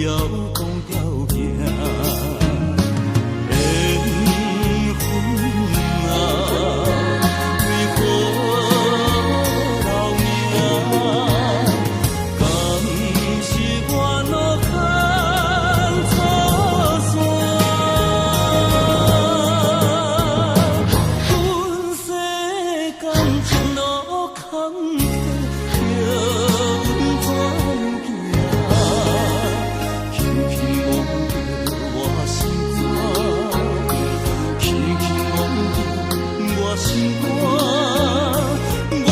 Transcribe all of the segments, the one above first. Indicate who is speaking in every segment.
Speaker 1: 要讲条件。缘分啊，为何留名？敢是我脑壳错散？阮世间前路坎坷，叫阮怎行？轻轻望着我心肝，轻轻望着我心肝，我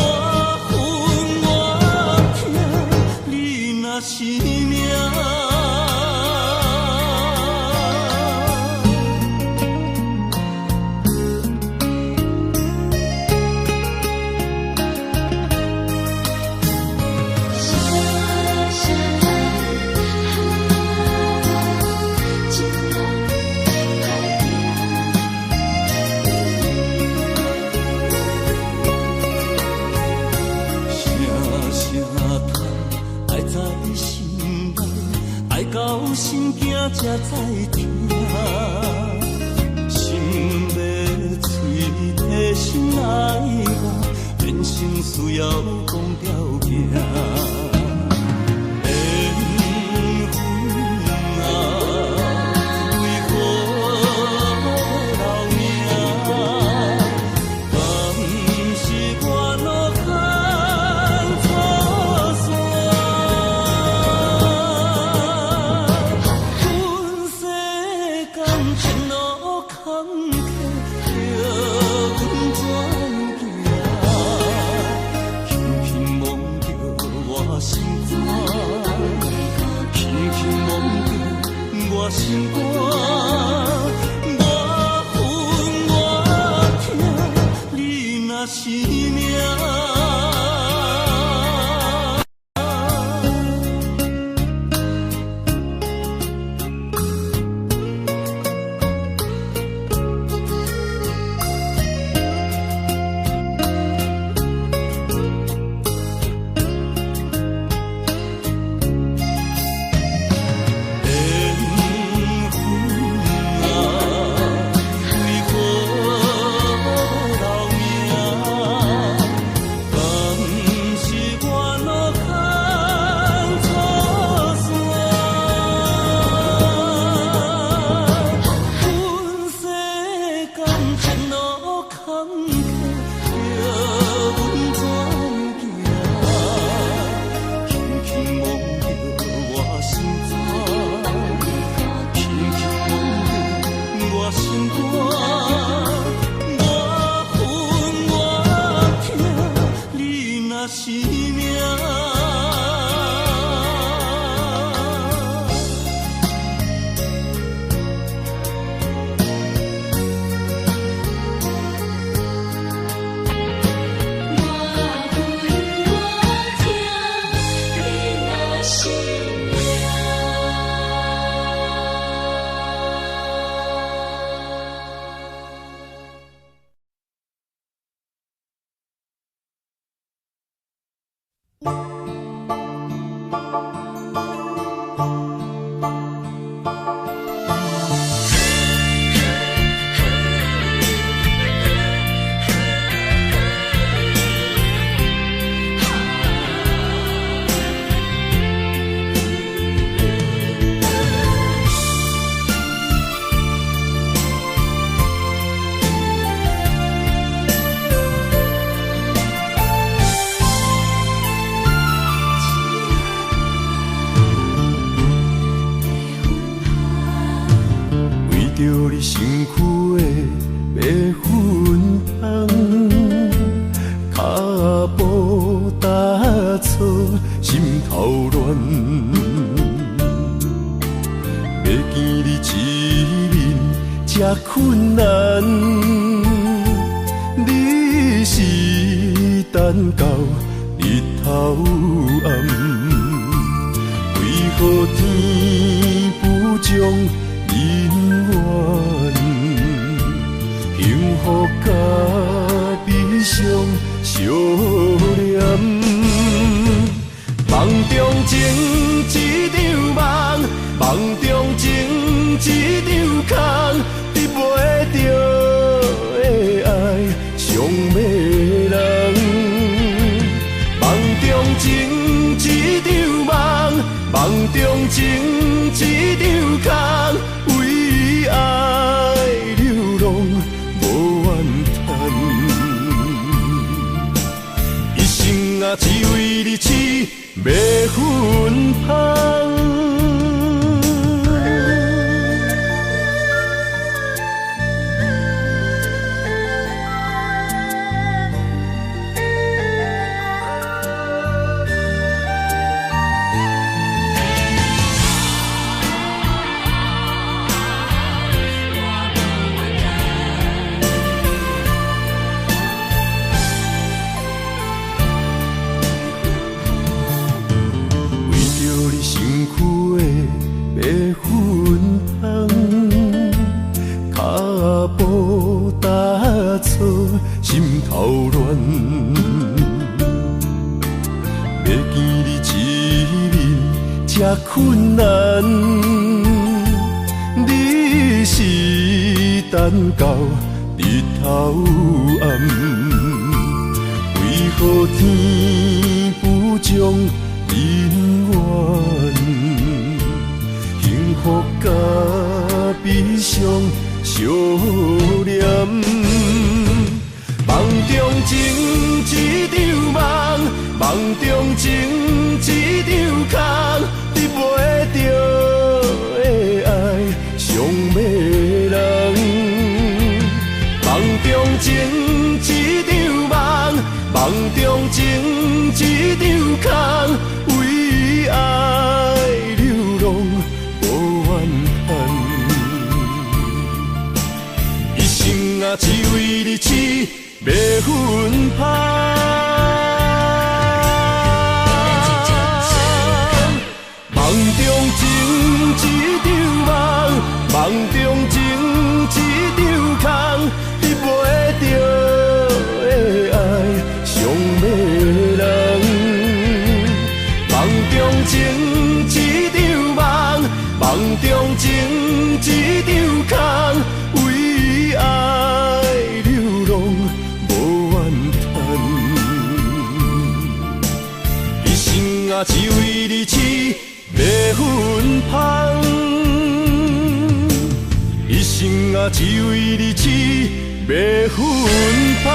Speaker 1: 恨我痛，你若是命。到心惊才知听，心要碎体心爱我，人生需要讲条件。缘分啊，为何留名？敢是我脑壳错散？前路坎坷，叫阮怎行？轻轻望着我心肝，轻轻望着我心肝，我恨我痛，你若是命。是命。着你身躯的白粉红，脚步踏错，心头乱。要见你一面这困难，你是等到日头暗，为何天不将姻缘幸福甲悲伤相连，梦中情一场梦，梦梦中情一场空，为爱流浪无怨叹。一生啊，只为你痴袂分芳。心头乱，要见你一面这困难，你是等到日头暗，为何天不将人怨？幸福甲悲伤相连。梦中情一场梦，梦中情一场空，你陪着的爱上迷人。梦中情一场梦，梦中情一场空，为爱流浪无怨叹。一生啊，只为你痴。袂分芳，梦中情一场梦，梦中情一场空，你陪着的爱上迷人。梦中情一场梦，梦中情一场空，为爱流浪。啊，只为你痴袂分芳，一生啊，只为你痴袂分芳。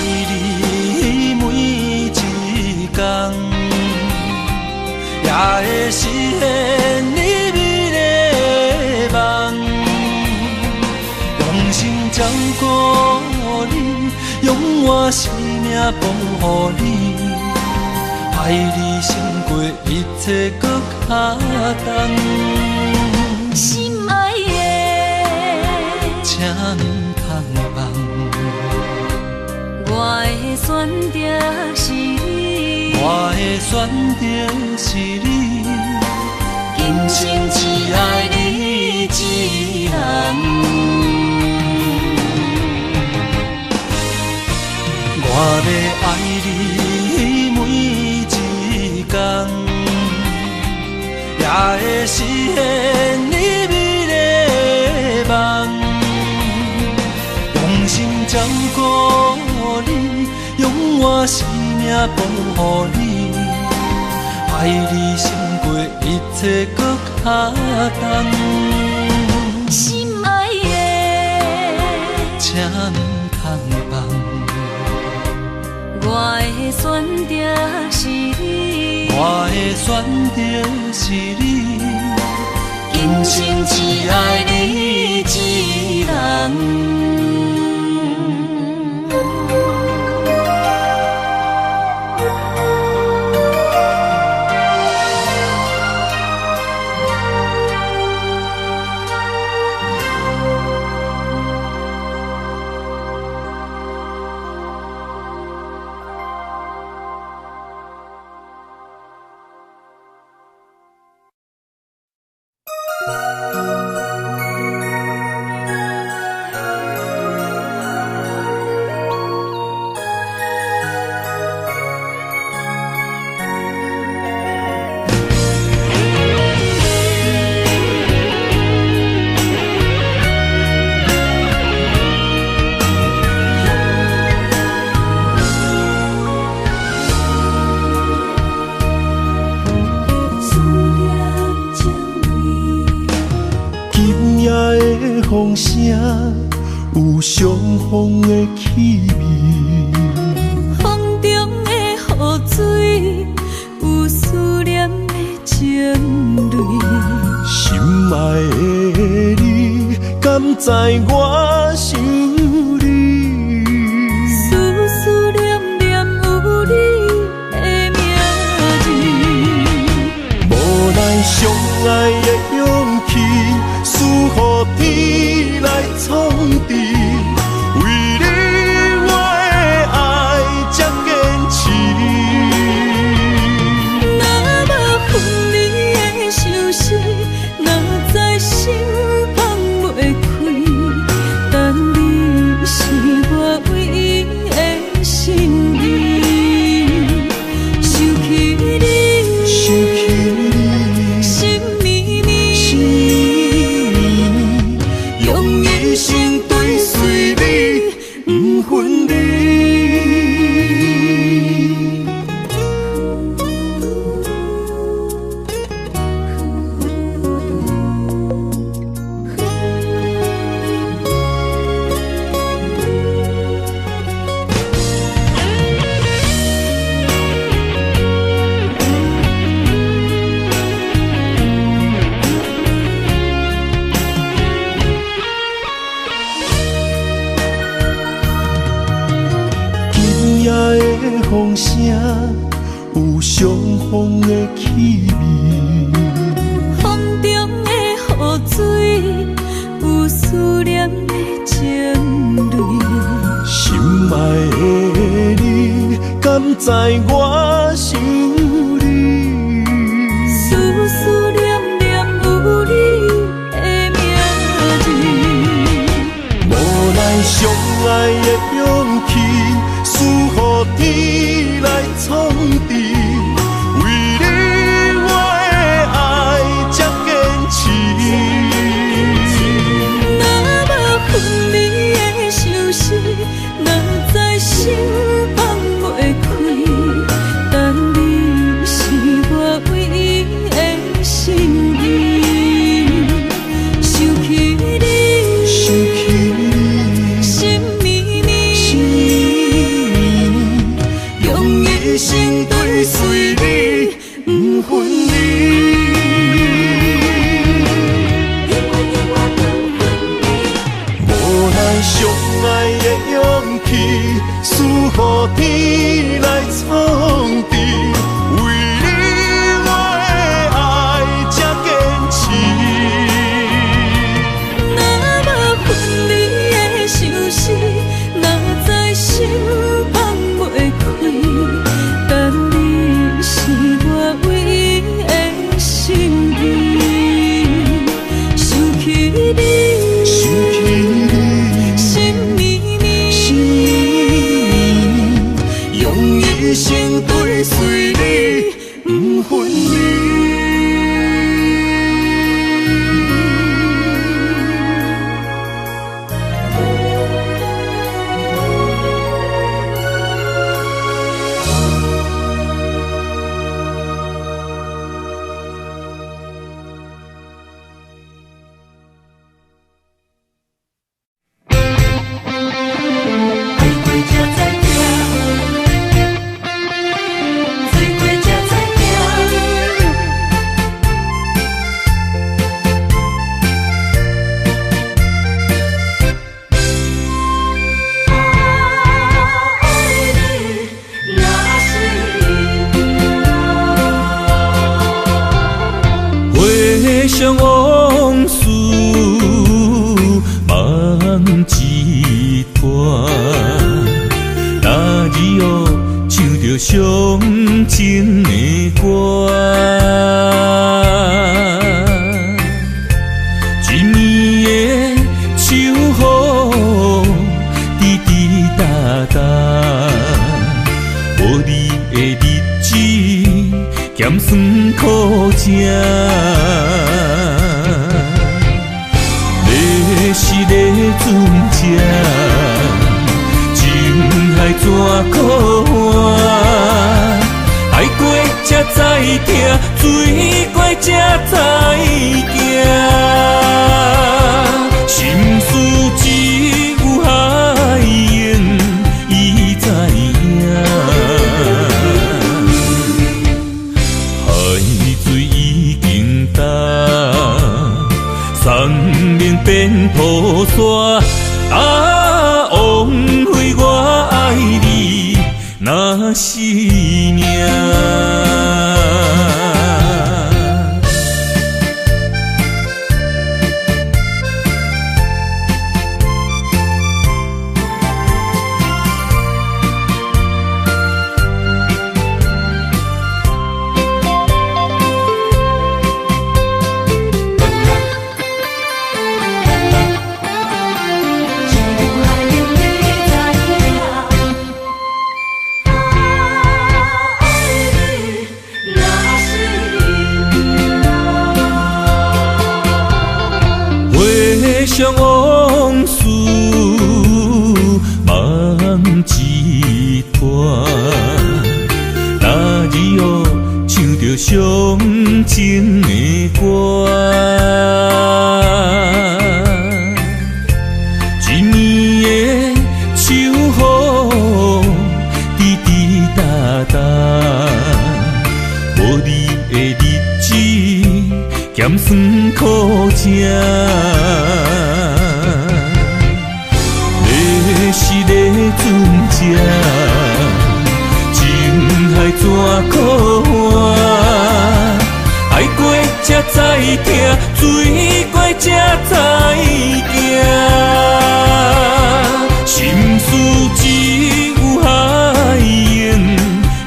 Speaker 1: 你每一天，也会实现你美丽的梦。用心照顾你，用我生命保护你，爱你胜过一切搁较重。
Speaker 2: 心爱的，
Speaker 1: 请唔通放，
Speaker 2: 我的选择是你，
Speaker 1: 我的选择是你，
Speaker 2: 今生只爱你一人。
Speaker 1: 我要爱你每一天，也会实现你美丽的梦。用心照顾你，用我生命保护你，爱你胜过一切搁较重。
Speaker 2: 心爱的，
Speaker 1: 请唔通放，
Speaker 2: 我的选择是你，
Speaker 1: 我的选择是你，
Speaker 2: 今生只爱你一人。
Speaker 3: 风声有相逢的气味，
Speaker 2: 风中的雨水有思念的情泪。
Speaker 3: 心爱的你，敢知我想你？
Speaker 2: 思思念念有你的名字，
Speaker 3: 无奈相爱的勇气，输予天来创治。为你我的爱才坚持。
Speaker 2: 若无分离的相思，哪知心放袂开。但你是我唯一的心意，想起你，心绵绵，用一生追随你，不分离。
Speaker 3: 风声有相逢的气味，
Speaker 2: 风中的雨水有思念的情泪。
Speaker 3: 心爱的你，敢知我想你？
Speaker 2: 思思念念有你的名字，
Speaker 3: 无奈相爱的勇气，输予天来创治。为你我的爱才坚持。
Speaker 2: 若无分离的相思，哪知心放袂开。
Speaker 3: 上爱的勇气，赐予天来创治。为你，我的爱才坚持。
Speaker 2: 若无分离的相思，若在心放袂开，但你是我唯一的心意。想起你，
Speaker 3: 想起你，
Speaker 2: 心绵绵，
Speaker 3: 用一生追随你，不分离。
Speaker 1: 回想往事梦一段，那日后唱着伤情的歌，一年的秋雨滴滴答答，无你的日子咸酸苦涩。是个船只，情海怎可换？爱过才知疼，水过才知行。心事只有海燕伊知影，海水已经干。山明变雨伞，枉费我爱你那是命。回想往事梦一段，那日后唱着伤情的歌，一年的秋雨滴滴答答，无你的日子咸酸苦涩。是个船只，情海怎可换？爱过才知疼，水过才知行。心事只有海燕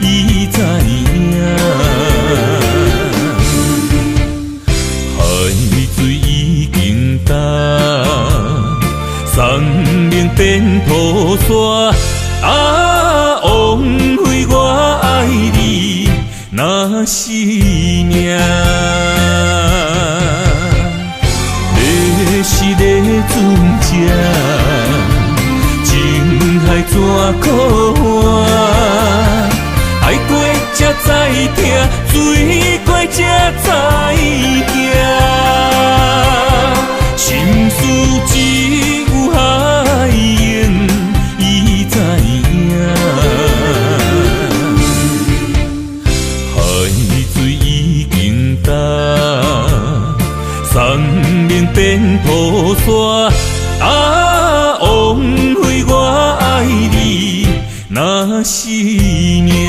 Speaker 1: 伊知影，海水已经干。山明变雨伞，枉费我爱你那是命。你是个船只，情海怎可换？爱过才知疼，水过才知行。心事只有海燕伊知影，海水已经干。山明变雨伞，枉那是命。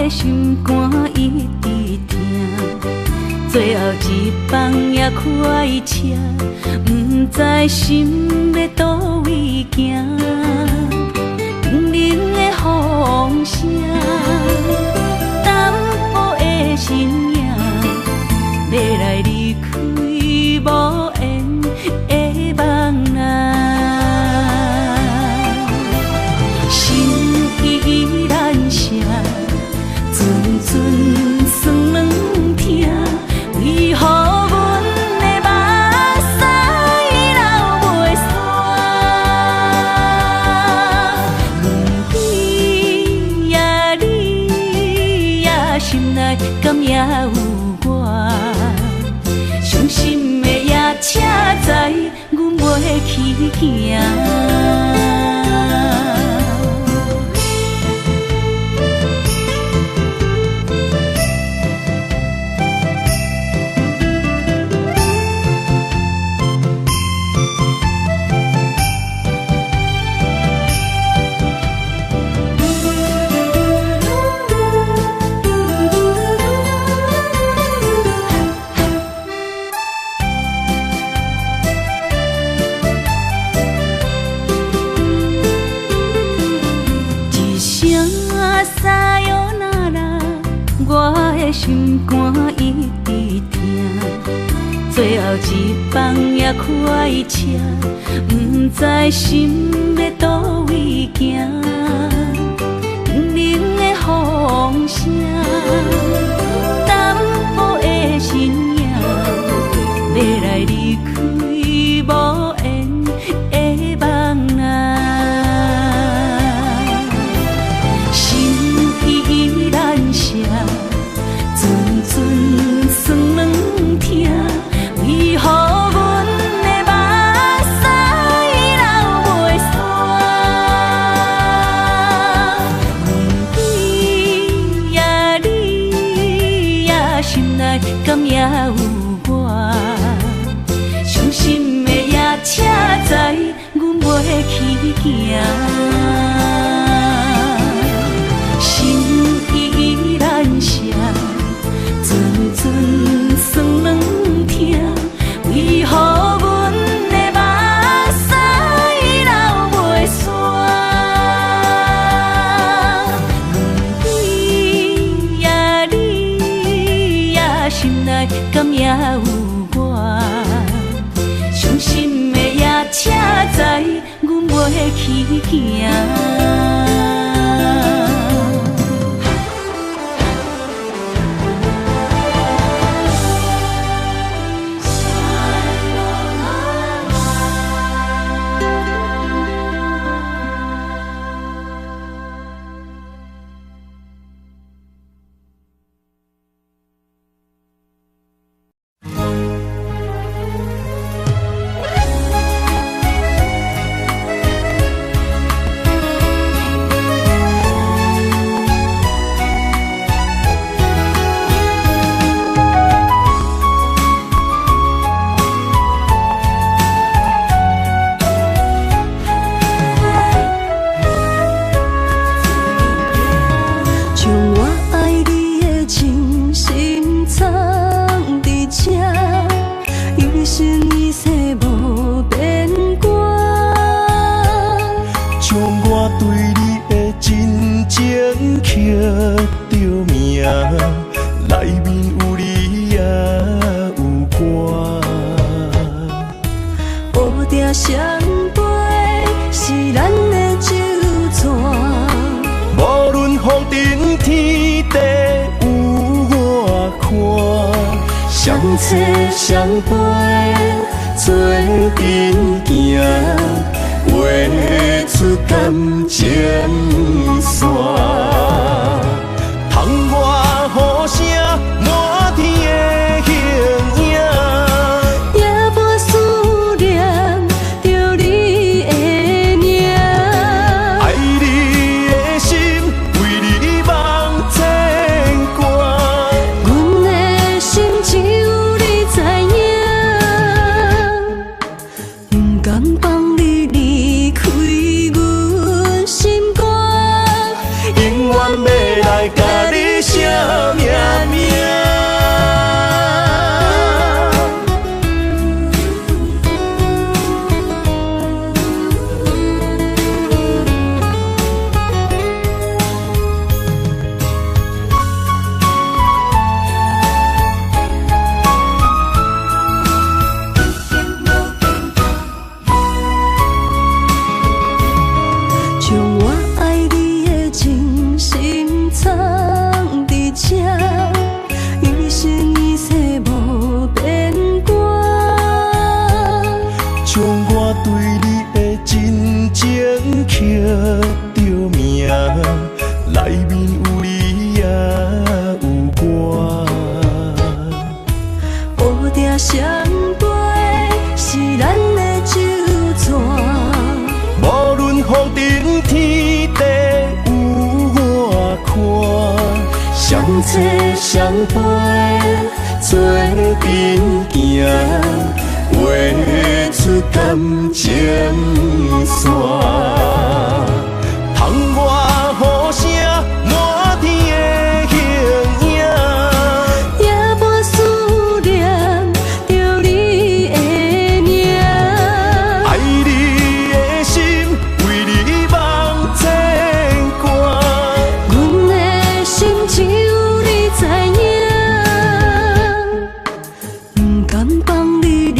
Speaker 2: 心肝一直疼，最后一班也开车，不知心要倒位行。冷冷的风声，淡薄的身影，要来离开无缘的梦啊。心依然舍，阵阵酸软痛。为何阮的目屎流袂煞？问你呀，你呀，心内敢也有我？伤心的夜车载，阮袂去行。心肝一直疼，最后一班也开车，不知心要倒位行。冷冷的风声，淡薄的身影，要来离开无缘的梦啊。心依然舍。阵阵酸软痛，为何阮的目屎流袂煞？问你呀，你呀，心内敢也有我？伤心的夜车载，阮袂去行。心依然舍。阵阵酸软痛，为何阮的目屎流袂煞？问你呀，你呀，心内敢也有我？伤心的夜车载，阮袂去行。
Speaker 3: 相陪做阵行，画出感情线。窗外雨声满天的形影，
Speaker 2: 夜半思念着你的名。
Speaker 3: 爱你的心为你梦牵挂，
Speaker 2: 阮的心只有你知影。不甘放你离开阮心肝。
Speaker 3: 切相陪，做阵行，画出感情线。窗外雨声满天的形影，
Speaker 2: 也无思念着你的名。
Speaker 3: 爱你的心为你梦牵挂，
Speaker 2: 阮的心只有你知影，不甘放你离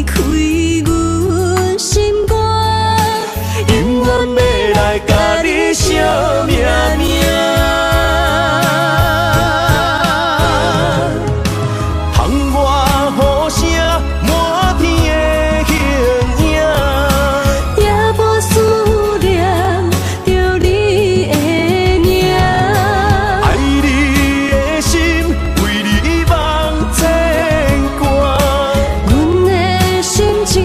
Speaker 2: 开阮心肝，
Speaker 3: 永远要来甲你惜命命。窗外雨声满天的形影，
Speaker 2: 也无思念着你的名。
Speaker 3: 爱你的心为你梦牵挂，
Speaker 2: 阮的心只有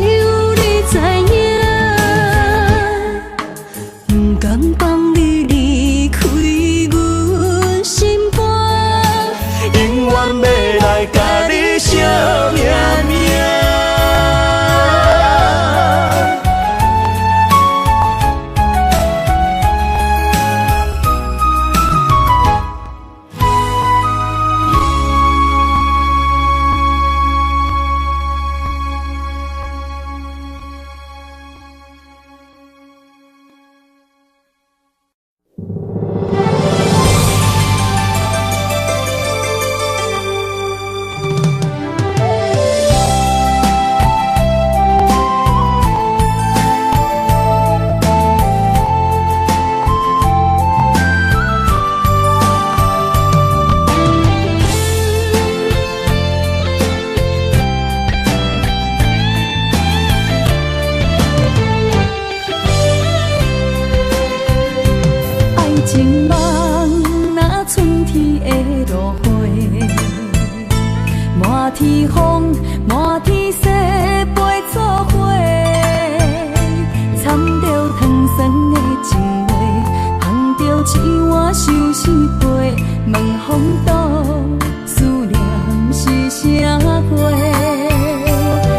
Speaker 2: 你知影，不甘放你离开阮心肝，
Speaker 3: 永远要来甲你惜命命。
Speaker 2: 爱情梦若春天的落花，满天风，满天雪，陪做伙，掺着糖酸的情话，捧着一碗相思杯，问风度思念是啥货？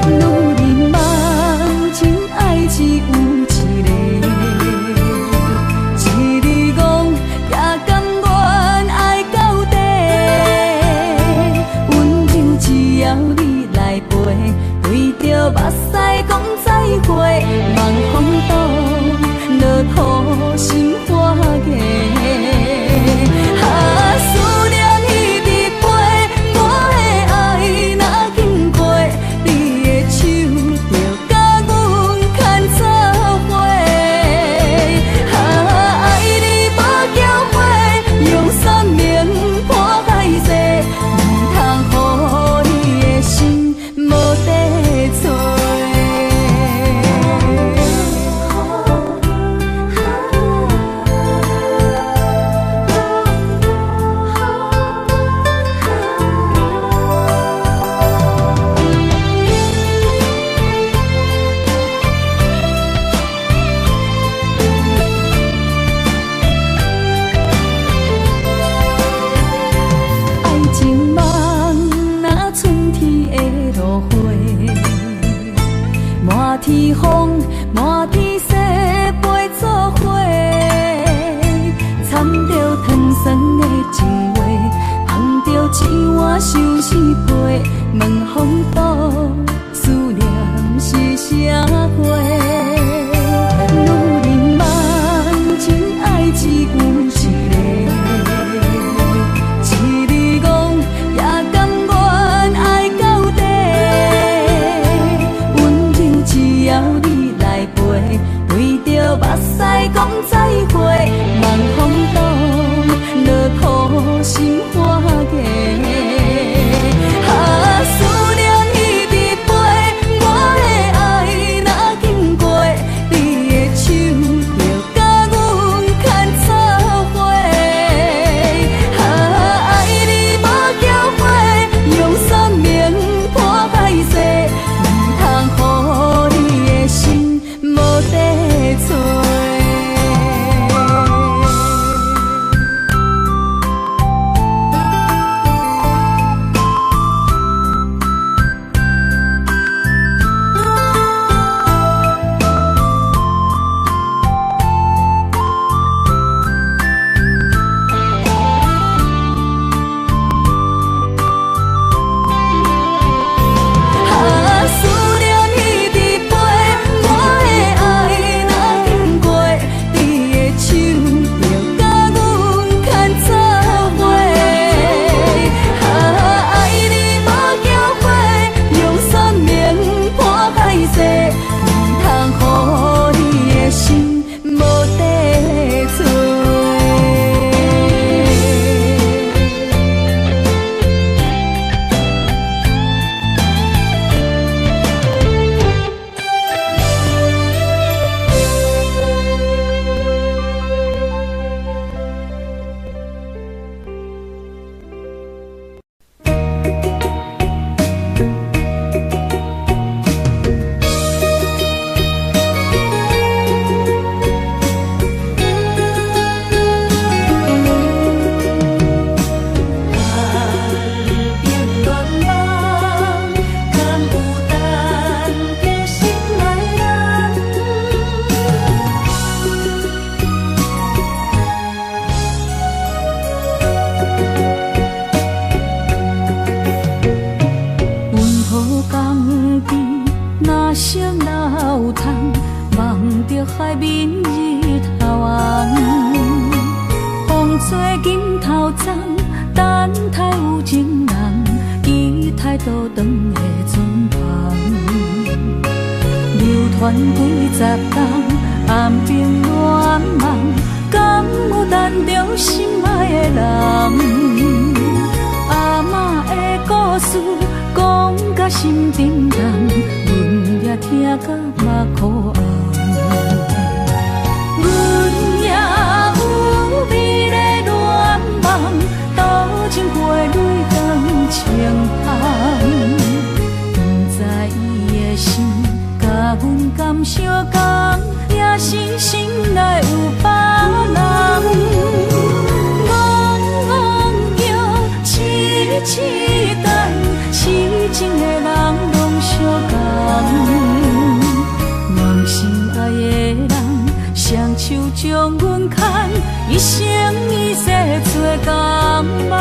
Speaker 2: 女人梦情爱只有一个。一字讲，也甘愿爱到底。温柔只要你来陪，对着目屎讲再会。望风度，落土心花芽。思念一直陪，我的爱若经过，你的手就甲阮牵做伙。爱你无叫火，用生命破海誓，唔通予你的心无地找。爱情梦若春天的落花，满天风，满天雪，陪做伙，掺着糖酸的情话，捧着一碗相思杯，问风度思念是啥货？女人梦情爱只有一个。一字讲，也甘愿爱到底。温柔只要你来陪，对着目屎讲再会。望风度，落土心花芽。思念做金头鬃，等待有情人，期待倒转的船旁。流传几十冬，暗冰乱梦，敢有等着心爱的人？阿嬷的故事讲甲心沉重，阮也听甲目眶红。阮也有美丽恋梦，多情陪泪光情风。不知伊的心甲阮敢相共，也是心内有别人。戆摇痴痴等，痴情的人拢相共。梦心爱的人，双手将阮牵，一生一世做共梦。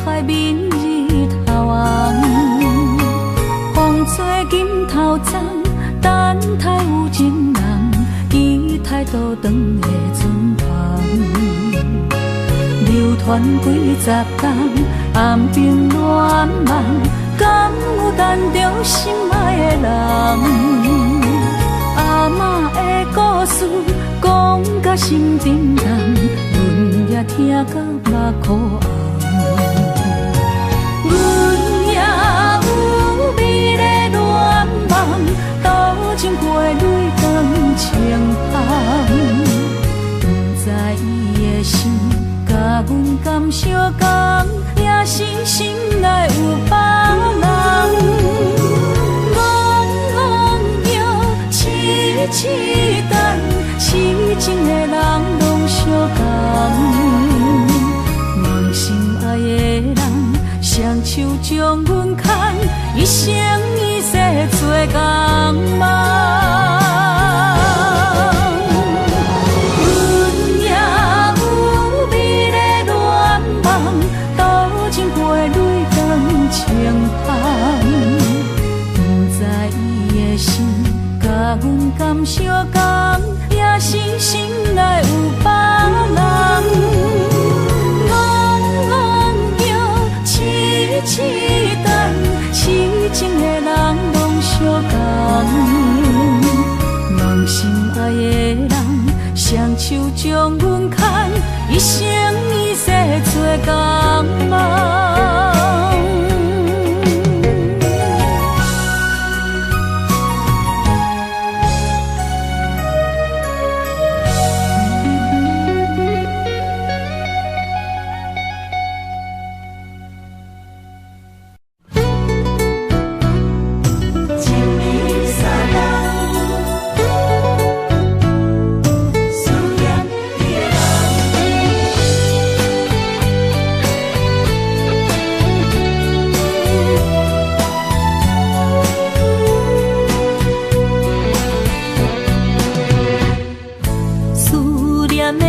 Speaker 2: 海面日头红，风吹金头鬃，等待有情人，期待倒转的船旁。流传几十冬，暗冰乱梦，敢有等着心爱的人？阿嬷的故事讲甲心沉重，阮也听甲目眶红。阮也有美丽恋梦，多情陪泪光情风。不知伊的心甲阮敢相共，也是心内有别人。戆摇痴痴等，痴情的人拢相共。梦心爱的人，双手将阮牵，一生一世做共梦。阮也有美丽恋梦，多情陪泪光情风。不知伊的心甲阮敢相共，也是心内有别人。痴等，痴情的人拢相共。梦心爱的人，双手将阮牵，一生一世做共梦。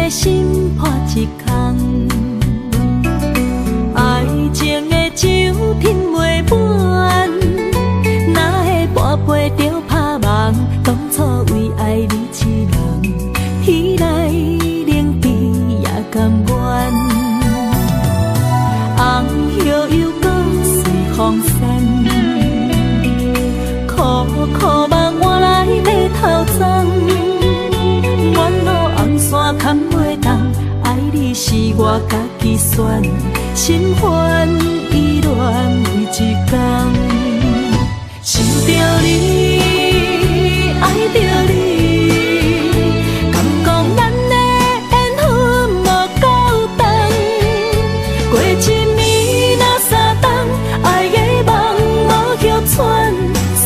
Speaker 2: 心破一空，爱情的酒品袂满，哪会跋杯着拍梦？当初为爱你一人，天来冷冰也甘愿。红叶又搁随风散，苦苦梦换来马头鬃。远路红线牵袂动，爱你是我家己选，心烦意乱为一天。想着你，爱着你，敢讲咱的缘分无够长？过一年若3冬，爱的梦无休喘，思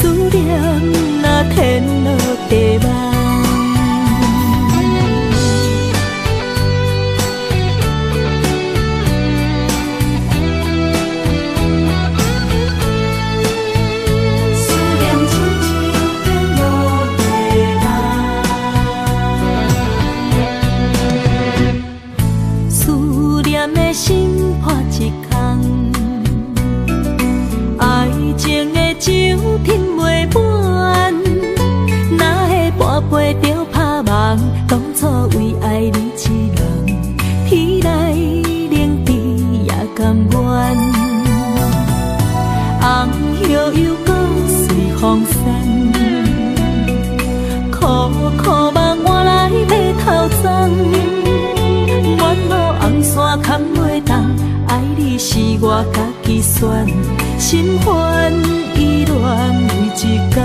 Speaker 2: 风散，苦苦目换来马头鬃，远路红线牵袂动，爱你是我家己选，心烦意乱每一天，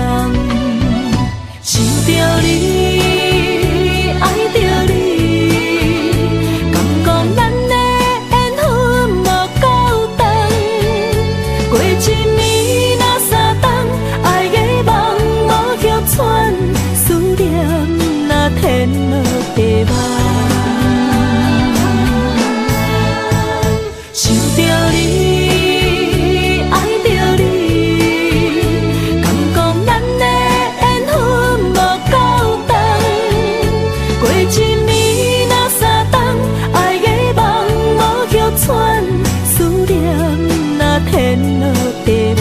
Speaker 2: 想着你，爱着你。天落地网，想着你，爱着你，敢讲咱的缘分无够长，过一暝若三冬，爱的梦无够喘，思念若天落地网。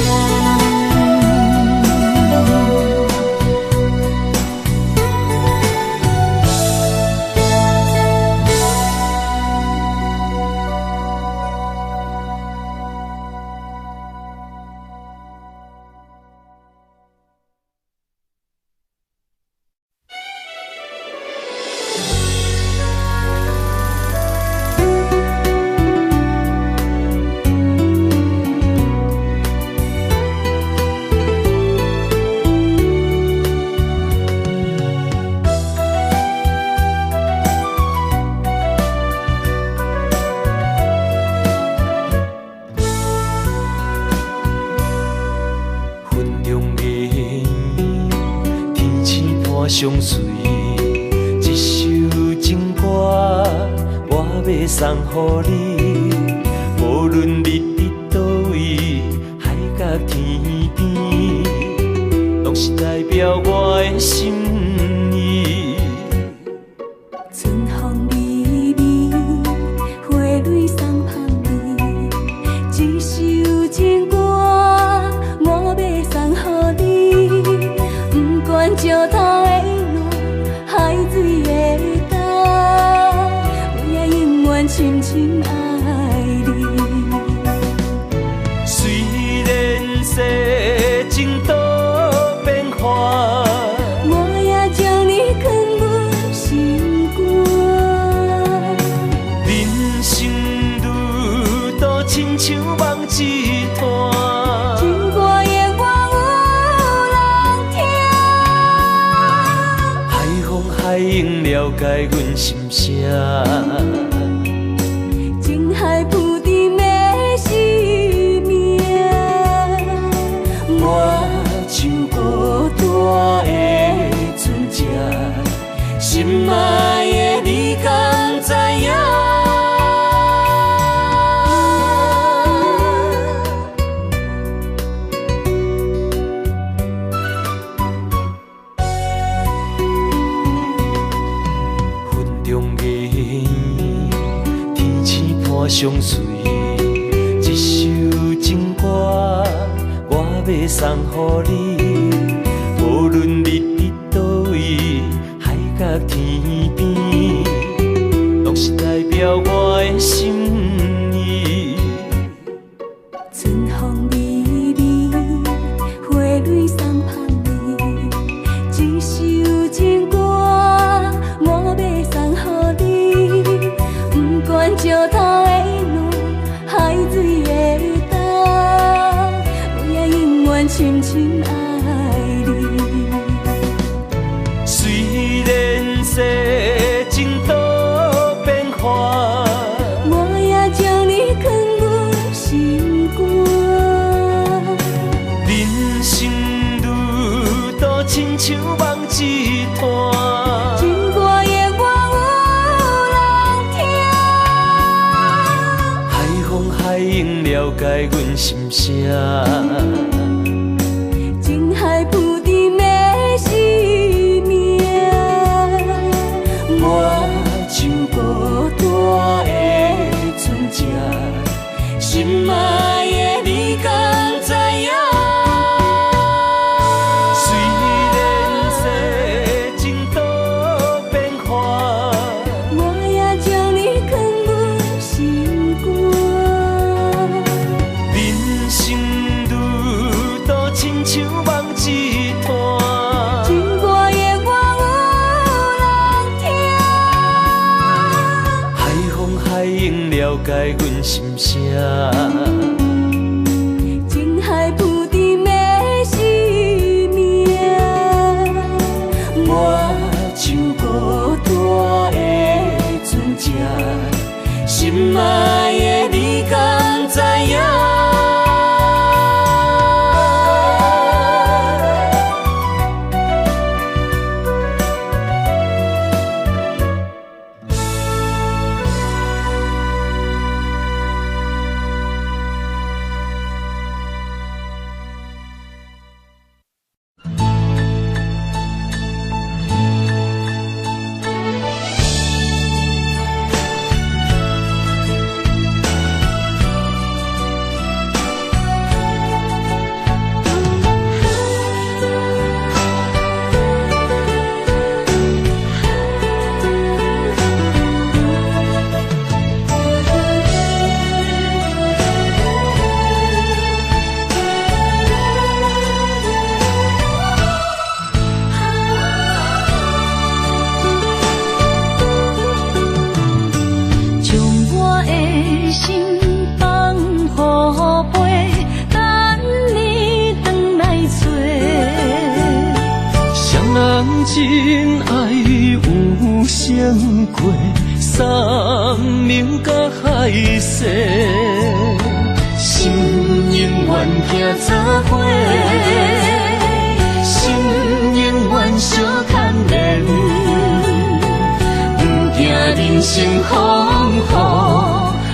Speaker 3: 相随一首情歌，我要送予你。无论你伫倒位，海角天边，拢是代表我的心意。
Speaker 2: 春风微微，花蕊送香味，一首情歌，我要送予你。不管石头的路，海水的干，我也永远深深爱你。
Speaker 3: 虽然世情多变化，
Speaker 2: 我也将你藏入心肝。
Speaker 3: 人生路途亲像梦一段，
Speaker 2: 情歌永远有人听。
Speaker 3: 海风海涌了解阮心声，
Speaker 2: 情海浮沉的生命，
Speaker 3: 我像孤单的船只，心爱的你敢知影？云中月圆，天星伴相随，一首情歌，我要送予你。无论你伫倒位，海角天边，拢是代表我的心意。
Speaker 2: 春风微微，花蕊送香味，一首情歌，我要送予你。不管石头的路，海水的干，我也永远深深爱你。
Speaker 3: 虽然世情多变化，
Speaker 2: 我也将你藏入心肝。
Speaker 3: 人生路途亲像梦一段，
Speaker 2: 情歌永远有人听。
Speaker 3: 海风海涌了解阮心声，
Speaker 2: 情海浮沉的生命，
Speaker 3: 我像孤单的船只，心爱的你敢知影？虽然世情多变化，
Speaker 2: 我也将你藏入心肝。
Speaker 3: 人生路
Speaker 1: 解阮心声。
Speaker 2: 情海浮沉的生命，
Speaker 1: 我像孤单的船只，心爱的你敢知影？真爱有成过，山明甲海誓，心永远行作伙，心永远相牵连，不惊人生风雨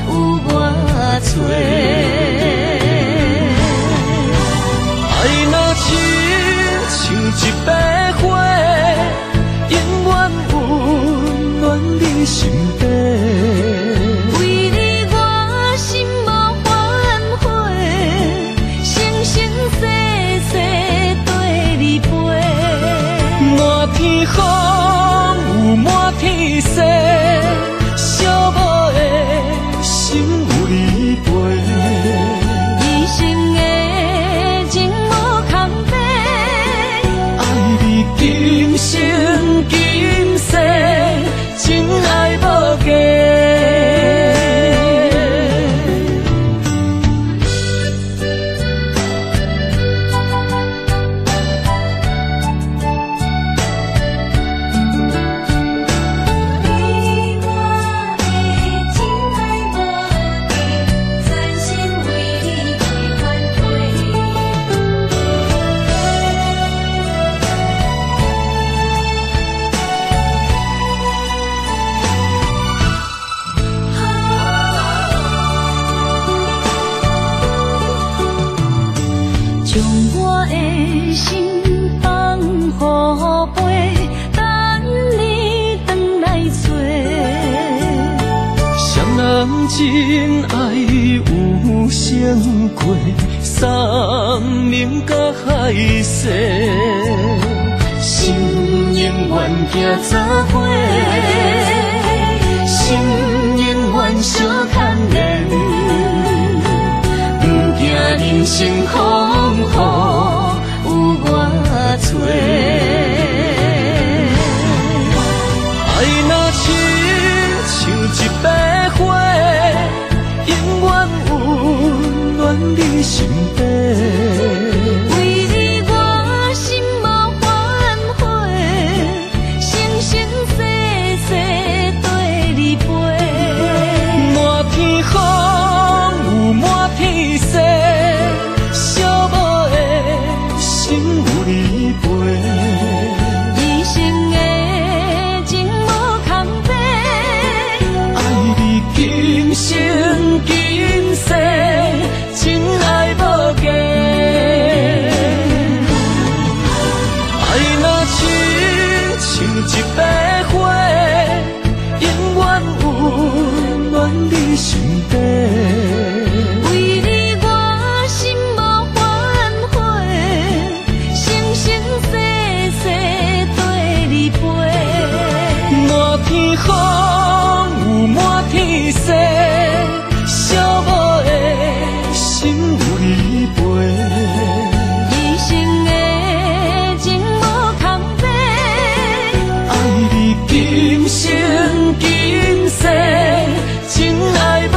Speaker 1: 有我找。爱若亲像一杯火，永远温暖你身边。
Speaker 2: 为你我心无反悔，生生世世对你陪。
Speaker 1: 满天风有满天雪，寂寞的心有你陪。
Speaker 2: 一生的情无空白，
Speaker 1: 爱你今生今世，真爱无价。
Speaker 2: 你我的真爱无价，全心为你去反悔。将我的心放予飞，等你回来找。
Speaker 1: 双人真爱有成过，山明甲海誓，心永远行作伙，心永远相牵连，不惊人生风雨有我找。爱若亲像一杯火，永远温暖你身边。
Speaker 2: 为你我心无反悔，生生世世对你陪。
Speaker 1: 满天风有满天雪，寂寞的心有你陪。
Speaker 2: 一生的情无空白，
Speaker 1: 爱你今生今世，真爱无价。爱若亲像一杯火，永远温暖你身边。
Speaker 2: 为你我心无反悔，生生世世对你陪。
Speaker 1: 满天风有满天雪，寂寞的心有你陪。
Speaker 2: 一生的情无空白，
Speaker 1: 爱你今生今世，真爱无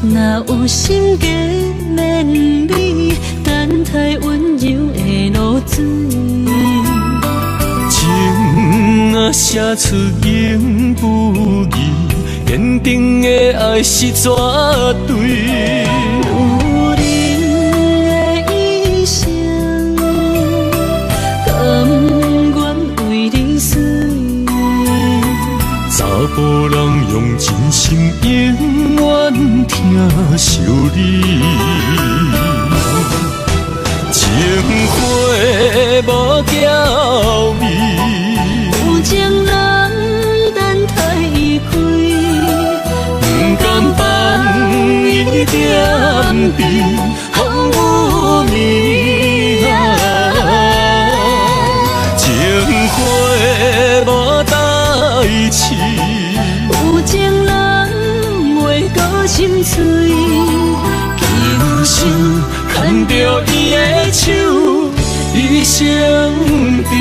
Speaker 2: 若有心计免理，等待温柔的露水。
Speaker 1: 情若写出言不义，坚定的爱是绝对。
Speaker 2: 有人的一生，甘愿为你死。
Speaker 1: 查甫人用真心永远疼惜你，情花无娇美，
Speaker 2: 有情人等待伊开，
Speaker 1: 不甘放伊点滴，风雨暝情花无代志。
Speaker 2: 有情人袂过心碎，
Speaker 1: 今生牵着伊的手，一生甜。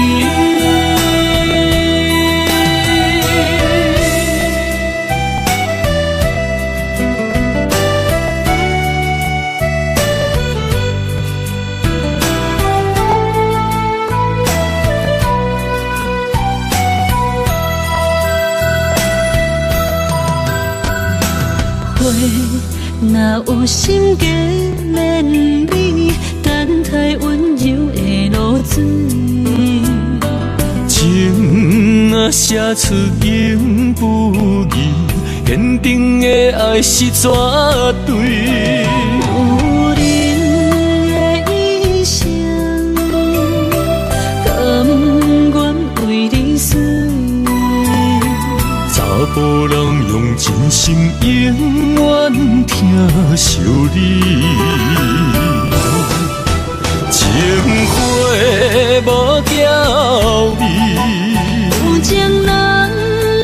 Speaker 2: 若有心计免理，等待温柔的露水。
Speaker 1: 情若写出言不义，坚定的爱是绝对。
Speaker 2: 有人的一生，甘愿为你死。
Speaker 1: 查甫人用真心永远疼惜你，情花无娇美，
Speaker 2: 有情人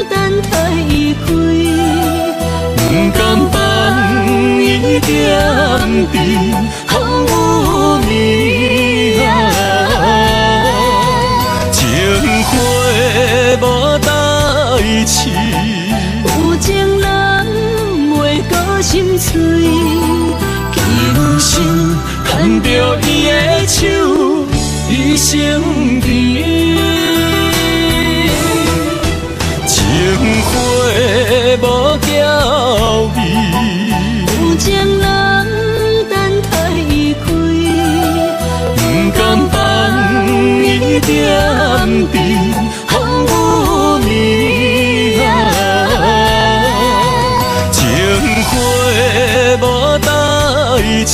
Speaker 2: 等待伊开，
Speaker 1: 不甘放伊点滴，风雨暝情花无代志。
Speaker 2: 有情人袂过心碎，
Speaker 1: 今生牵着伊的手，一生甜。情花无娇美，
Speaker 2: 有情人等待伊开，
Speaker 1: 不甘放伊点滴，风雨暝情花无代志。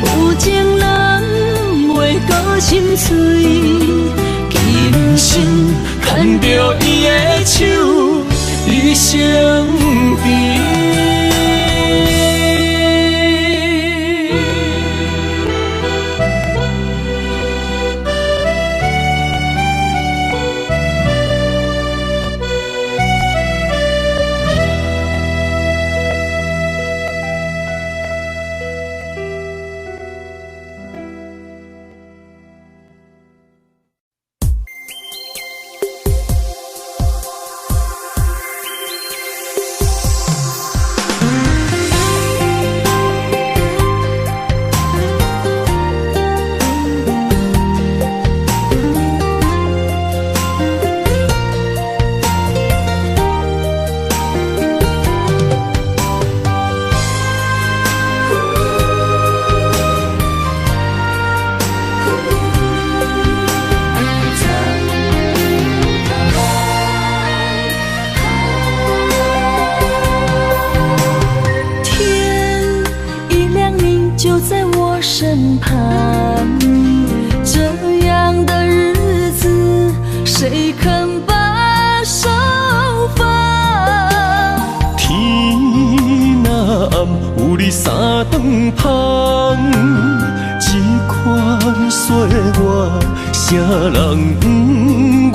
Speaker 2: 有情人袂过心碎，
Speaker 1: 今生牵着伊的手，一生甜。
Speaker 2: 身旁，这样的日子谁肯把手放？
Speaker 1: 天若暗，有你三顿香，这款岁月，谁人不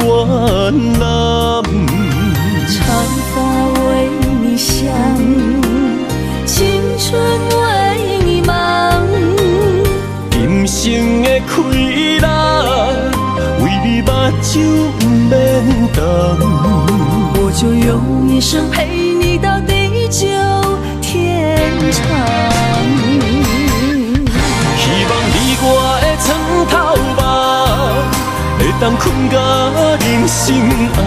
Speaker 1: 愿揽？
Speaker 2: 长发为你香，青春为你忙。
Speaker 1: 今生的快乐，为你目睭不免干。
Speaker 2: 我就用一生陪你到地久天长。
Speaker 1: 希望你我的床头梦，会当困甲人心暗。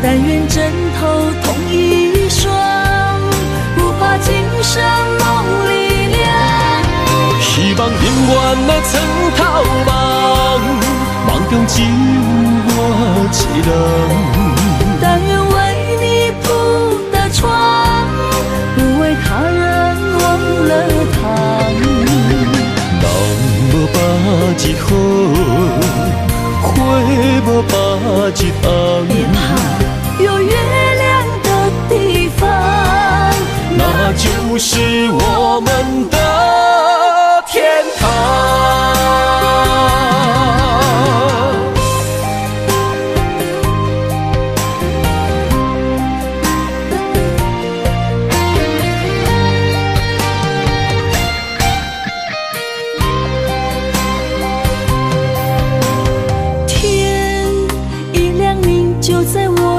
Speaker 2: 但愿枕头同一双，不怕今生梦里凉。
Speaker 1: 希望永远的床头梦，梦中只有我一人。
Speaker 2: 但愿为你铺的床，不为他人忘了躺。
Speaker 1: 人无百日好，花无百日红。
Speaker 2: 别怕，有月亮的地方，
Speaker 1: 那就是我们的天堂。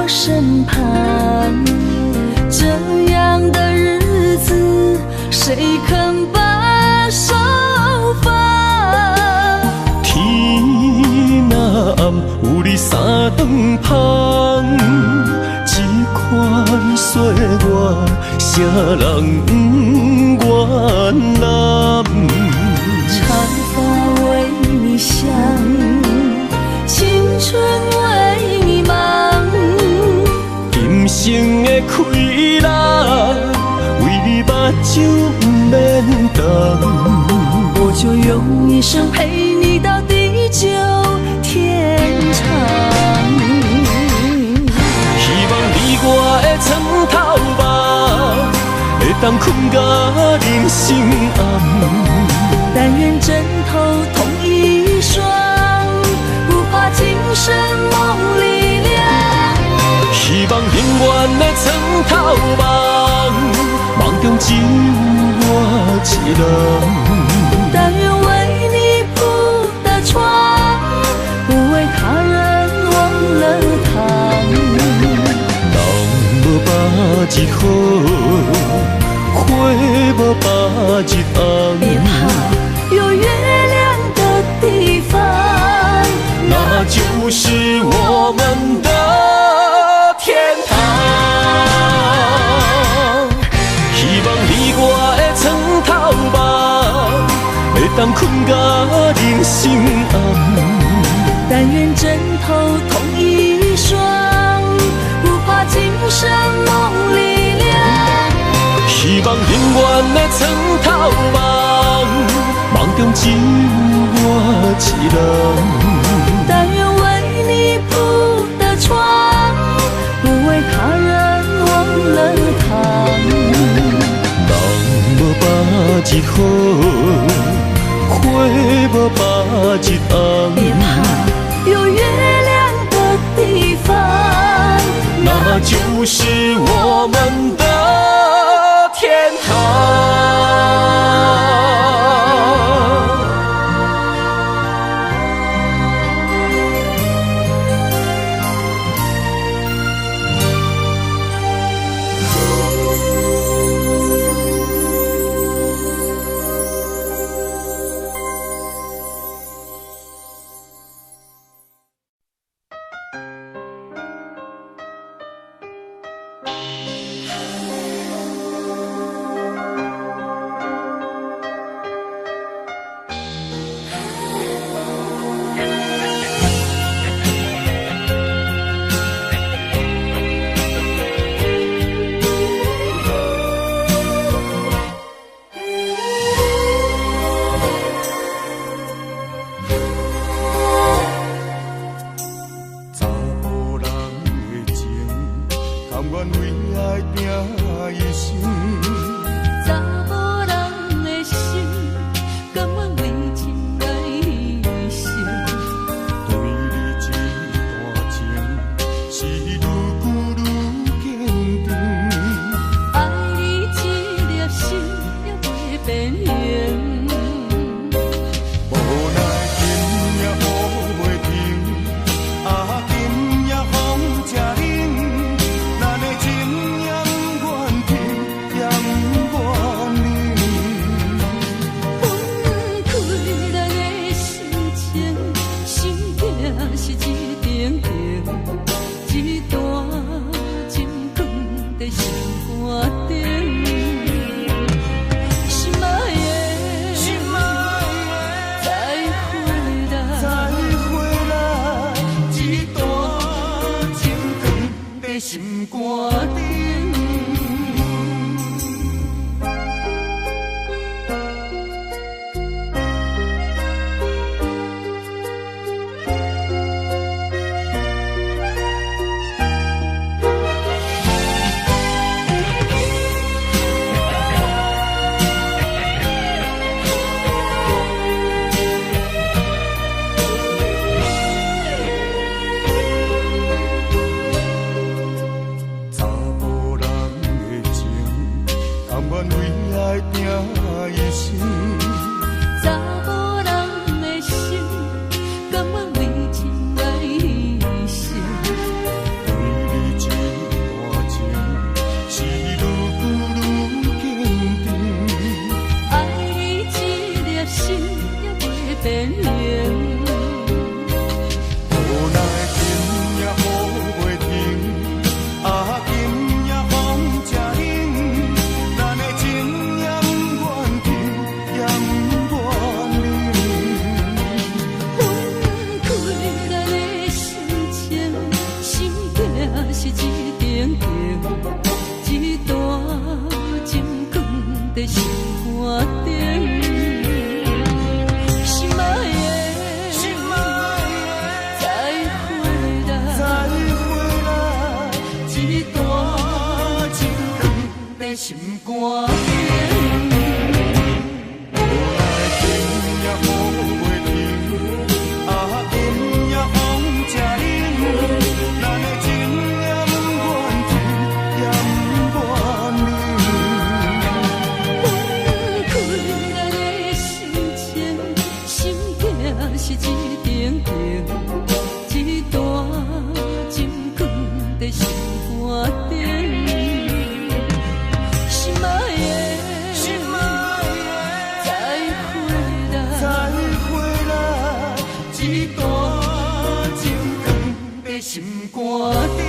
Speaker 2: 身旁，这样的日子，谁肯把手放？
Speaker 1: 天若暗，有你三顿香，这款岁月，谁人不愿揽？
Speaker 2: 长发为你香，青春为你忙。
Speaker 1: 今生的快乐，为你目睭不免干。
Speaker 2: 我就用一生陪你到地久天长。
Speaker 1: 希望你我的床头梦，会当困甲人心暗。
Speaker 2: 但愿枕头同一双，不怕今生梦里凉。
Speaker 1: 希望永远的床头梦，梦中只有我一人。
Speaker 2: 但愿为你铺的床，不为他人忘了躺。
Speaker 1: 人无百日好，花无百日红。
Speaker 2: 别怕，有月亮的地方，
Speaker 1: 那就是我们的天堂。希望你我的床头梦，会当困甲人心暗。
Speaker 2: 但愿枕头同一双，不怕今生梦里凉。
Speaker 1: 希望永远的床头梦，梦中只有我一人。
Speaker 2: 但愿为你铺的床，不为他人忘了躺。
Speaker 1: 人无百日好，花无百日红。
Speaker 2: 别怕，有月亮的地方，
Speaker 1: 那就是我们的天堂。
Speaker 3: 情
Speaker 1: 在心肝顶。心肝顶，无奈情也抱袂停，啊金也风才冷，咱的情也不愿停，也不愿冷。分开咱的心情，心痛是一顶顶，一段情放在心肝顶。心肝顶。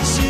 Speaker 1: 是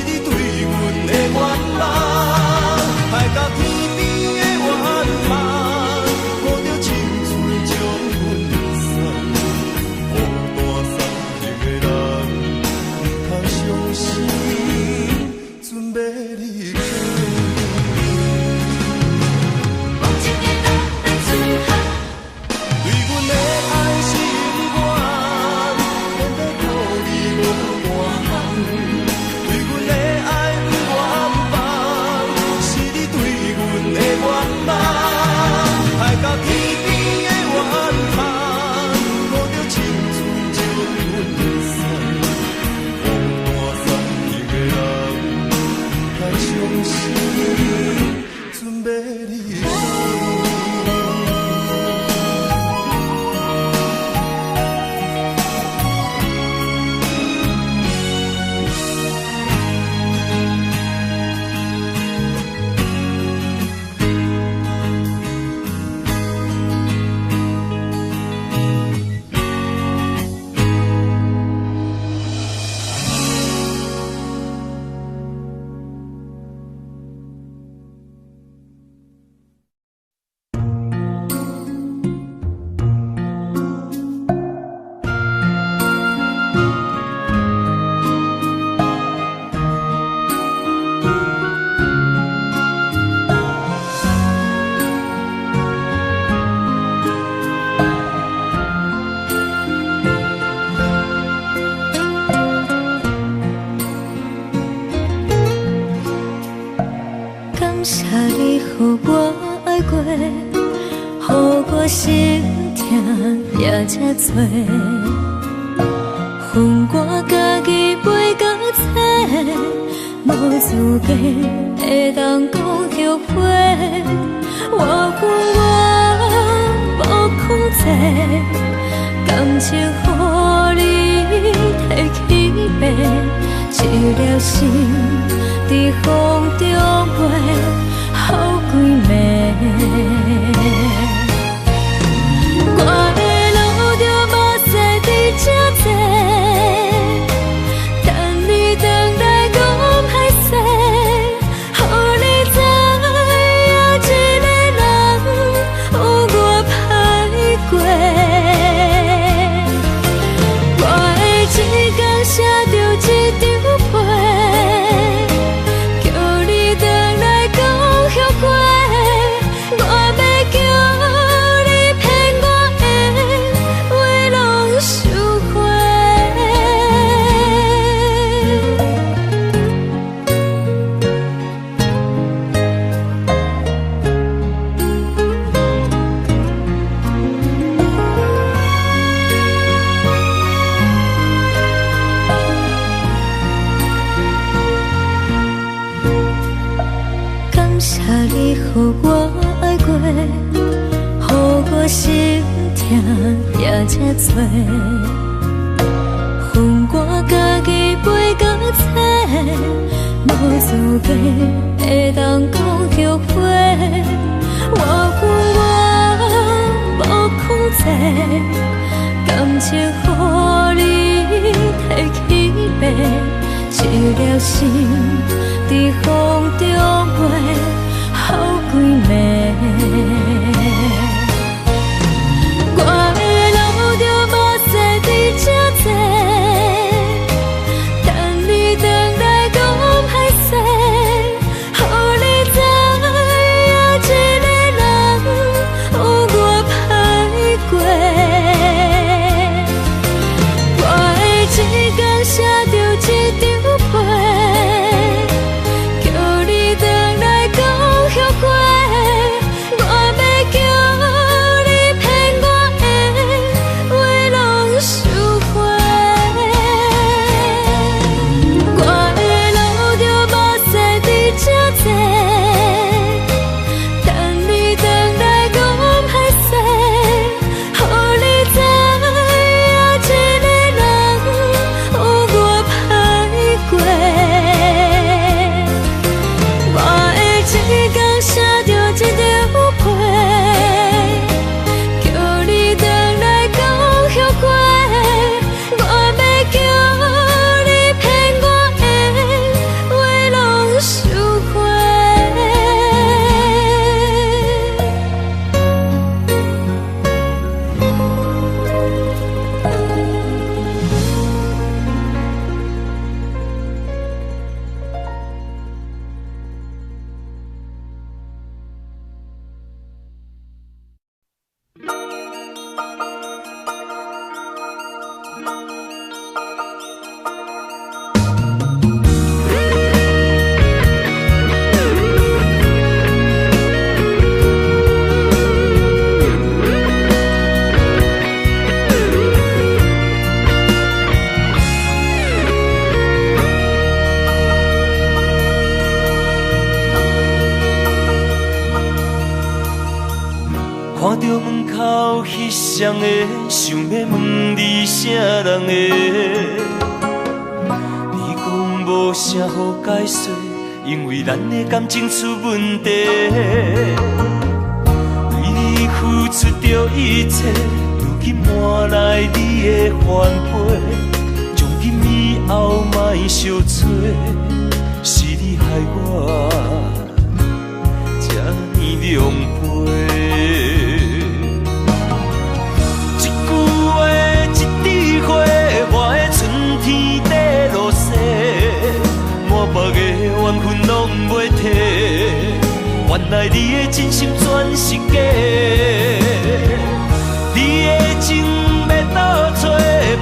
Speaker 2: 我心痛也这多，恨我家己袂到切，无资格会当讲后悔。我恨我无控制，感情予你摕去卖，一粒心在风中飞，好几暝。我的路着无西伫这多，等你回来讲歹势，予你知影一个人有我歹过。我的一天写着一张被，叫你回来讲后悔。我要叫你骗我的话拢收回。感谢你予我爱过，予我心痛也这多，恨我家己袂到切，无资格会当讲后悔。我恨我无控制，感情予你摕去卖，一粒心在风中飞，好几暝。我的路着无西伫这多，等你回来讲歹势，予你知影一个人有我歹过。我的一天写着一张被，叫你回来讲后悔。我要叫你骗我的话拢收回。我的路着无西伫这多，等你回来讲歹势，予你知影一个人有我歹过。我的一天写着一张被，叫你回来讲后悔。我要叫你骗我的话拢收回。
Speaker 3: 看着门口迄双的，想要问你啥人的？你讲无啥好解释，因为咱的感情出问题。为你付出着一切，如今换来你的反悔。从今以后莫相找，是你害我这呢狼狽。我的春天在落雪，满腹的怨恨拢袂褪。原来你的真心全是假，你的情要倒找，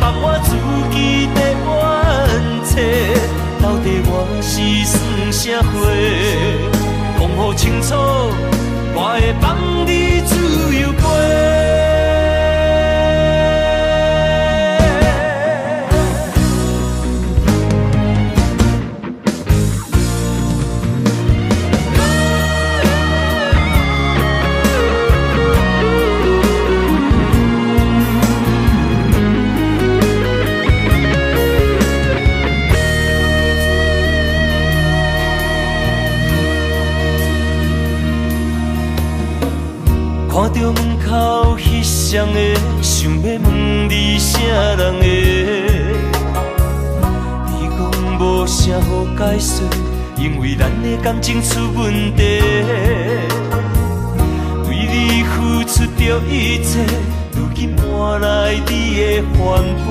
Speaker 3: 放我自己在怨切。到底我是算啥货？讲好清楚，我会放你自由飞。着门口彼双的，想要问你啥人的？你讲无啥好解释，因为咱的感情出问题。为你付出着一切，如今换来你的反背。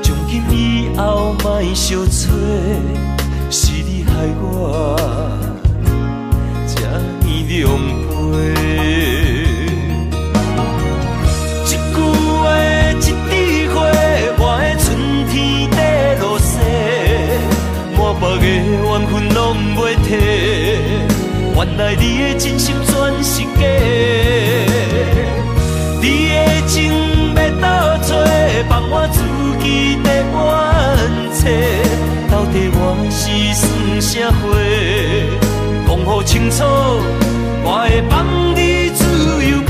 Speaker 3: 从今以后莫相找，是你害我这呢狼狽。一句话，一枝花，我的春天在落雪，满目的缘分拢袂褪。原来你的真心全是假，你的情要倒找，放我自己在冤切。到底我是算啥货？讲好清楚，我会放你自由飞。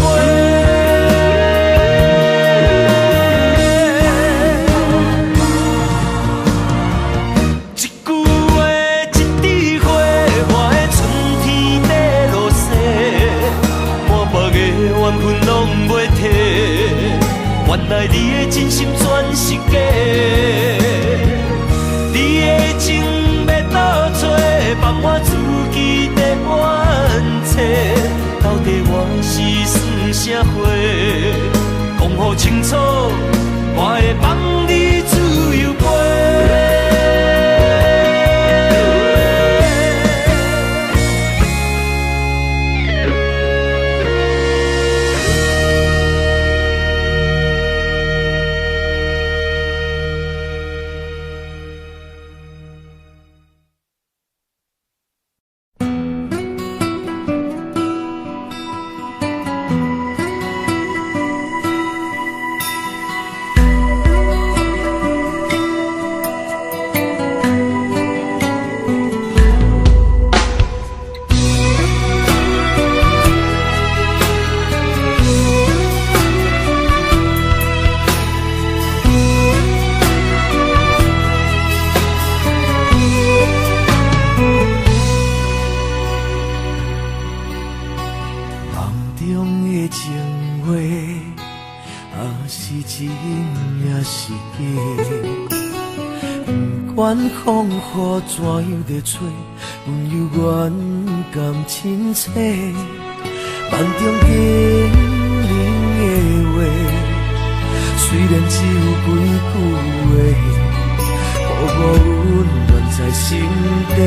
Speaker 3: 原来你的真心全是假，你的情要倒找，放我自己在冤切。到底我是算啥货？讲好清楚，我会放你自由飞。
Speaker 4: 风雨怎样在吹？温柔远甘亲切，梦中经人的话，虽然只有几句话，薄薄温暖在心底，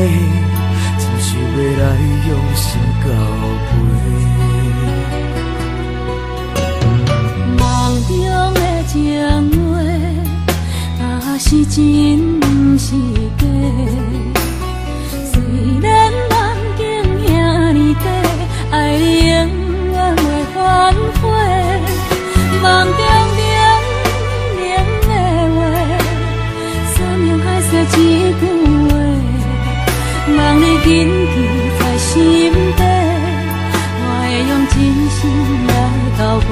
Speaker 4: 真想要来用心交陪。
Speaker 2: 梦中的情话，是真。是假，虽然梦境遐尼短，爱你永远袂反悔。梦中冷冷的话，山盟海誓一句话，望你紧记在心底，我会用真心来交陪。